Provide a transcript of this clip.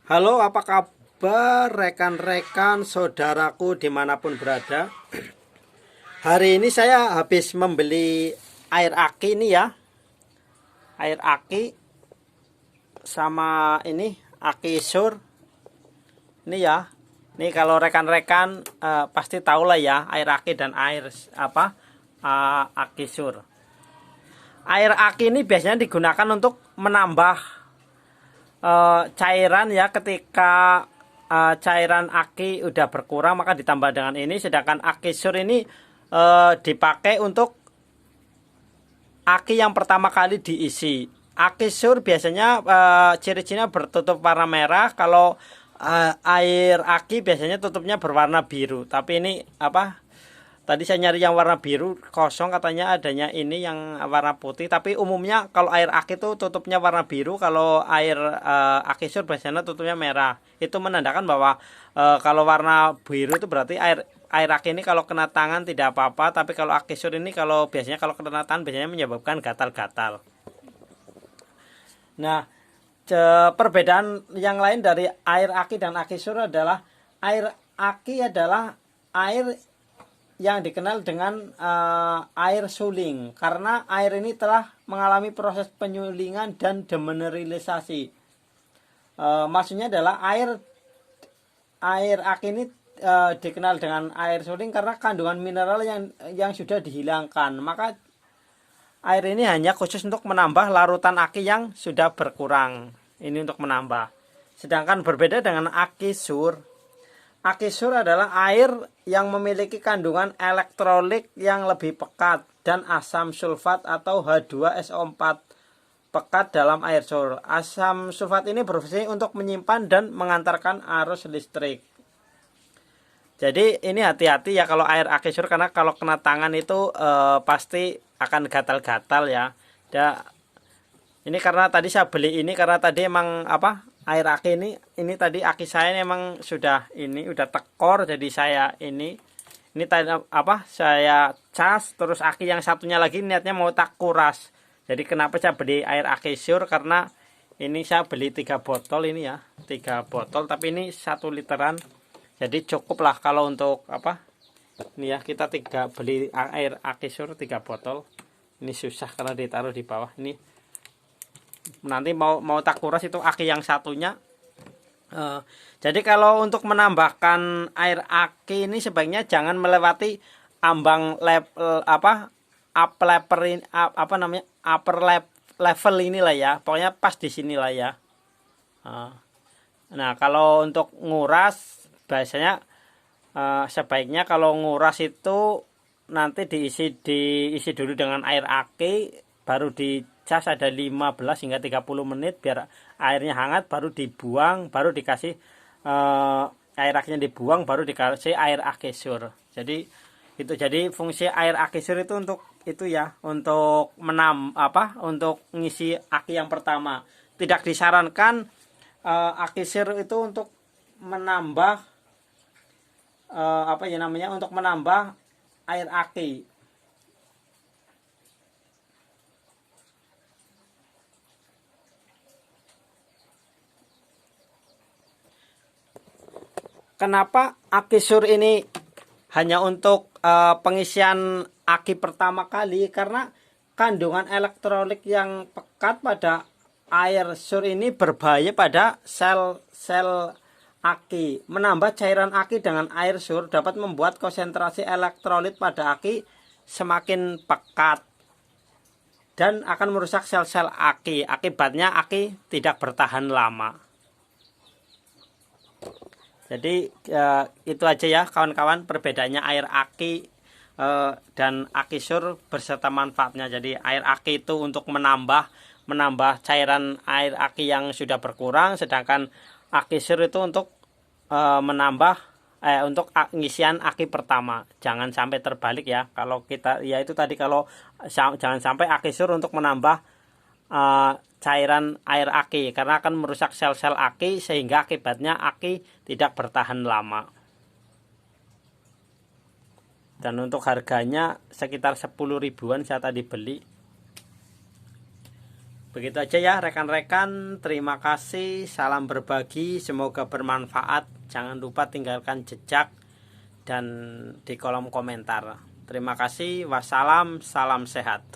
Halo, apa kabar rekan-rekan saudaraku dimanapun berada? Hari ini saya habis membeli air aki ini ya. Air aki sama ini aki sur. Ini ya. Ini kalau rekan-rekan pasti tahu lah ya, air aki dan air aki sur. Air aki ini biasanya digunakan untuk menambah cairan ya, ketika cairan aki udah berkurang maka ditambah dengan ini. Sedangkan aki sur ini dipakai untuk aki yang pertama kali diisi. Aki sur biasanya ciri-cirinya bertutup warna merah. Kalau air aki biasanya tutupnya berwarna biru. Tapi ini tadi saya nyari yang warna biru kosong, katanya adanya ini yang warna putih. Tapi umumnya kalau air aki itu tutupnya warna biru, kalau air aki sur biasanya tutupnya merah. Itu menandakan bahwa kalau warna biru itu berarti air aki ini kalau kena tangan tidak apa-apa. Tapi kalau aki sur ini kalau kena tangan biasanya menyebabkan gatal-gatal. Nah, perbedaan yang lain dari air aki dan aki sur adalah air aki adalah air yang dikenal dengan air suling, karena air ini telah mengalami proses penyulingan dan demineralisasi. Maksudnya adalah air aki ini dikenal dengan air suling karena kandungan mineral yang sudah dihilangkan. Maka air ini hanya khusus untuk menambah larutan aki yang sudah berkurang. Ini untuk menambah. Sedangkan berbeda dengan aki sur. Aki sur adalah air yang memiliki kandungan elektrolit yang lebih pekat dan asam sulfat atau H2SO4 pekat dalam air sur. Asam sulfat ini berfungsi untuk menyimpan dan mengantarkan arus listrik. Jadi ini hati-hati ya kalau air aki sur, karena kalau kena tangan itu pasti akan gatal-gatal ya. Ini karena tadi saya beli ini karena tadi emang air aki ini tadi aki saya memang sudah tekor, jadi saya ini tadi saya cas, terus aki yang satunya lagi niatnya mau tak kuras. Jadi kenapa saya beli air aki sur, karena ini saya beli 3 botol ini ya, 3 botol, tapi ini 1 literan. Jadi cukup lah kalau untuk ini ya, kita beli air aki sur 3 botol. Ini susah karena ditaruh di bawah. Ini nanti mau tak kuras itu aki yang satunya. Jadi kalau untuk menambahkan air aki ini sebaiknya jangan melewati ambang level upper level inilah ya. Pokoknya pas di sinilah ya. Nah, kalau untuk nguras biasanya sebaiknya kalau nguras itu nanti diisi dulu dengan air aki, baru dicas ada 15 hingga 30 menit biar airnya hangat, baru dibuang, baru dikasih air akinya dibuang, baru dikasih air aki sur. Jadi fungsi air aki sur itu untuk itu ya, untuk untuk ngisi aki yang pertama. Tidak disarankan aki sur itu untuk menambah untuk menambah air aki. Kenapa aki sur ini hanya untuk pengisian aki pertama kali? Karena kandungan elektrolit yang pekat pada air sur ini berbahaya pada sel-sel aki. Menambah cairan aki dengan air sur dapat membuat konsentrasi elektrolit pada aki semakin pekat dan akan merusak sel-sel aki. Akibatnya aki tidak bertahan lama. Jadi itu aja ya kawan-kawan, perbedaannya air aki dan aki sur berserta manfaatnya. Jadi air aki itu untuk menambah cairan air aki yang sudah berkurang, sedangkan aki sur itu untuk menambah untuk ngisian aki pertama. Jangan sampai terbalik ya. Kalau kita ya itu tadi, kalau jangan sampai aki sur untuk menambah cairan air aki, karena akan merusak sel-sel aki sehingga akibatnya aki tidak bertahan lama. Dan untuk harganya sekitar 10 ribuan saya tadi beli. Begitu aja ya rekan-rekan, terima kasih, salam berbagi, semoga bermanfaat. Jangan lupa tinggalkan jejak dan di kolom komentar. Terima kasih, wassalam, salam sehat.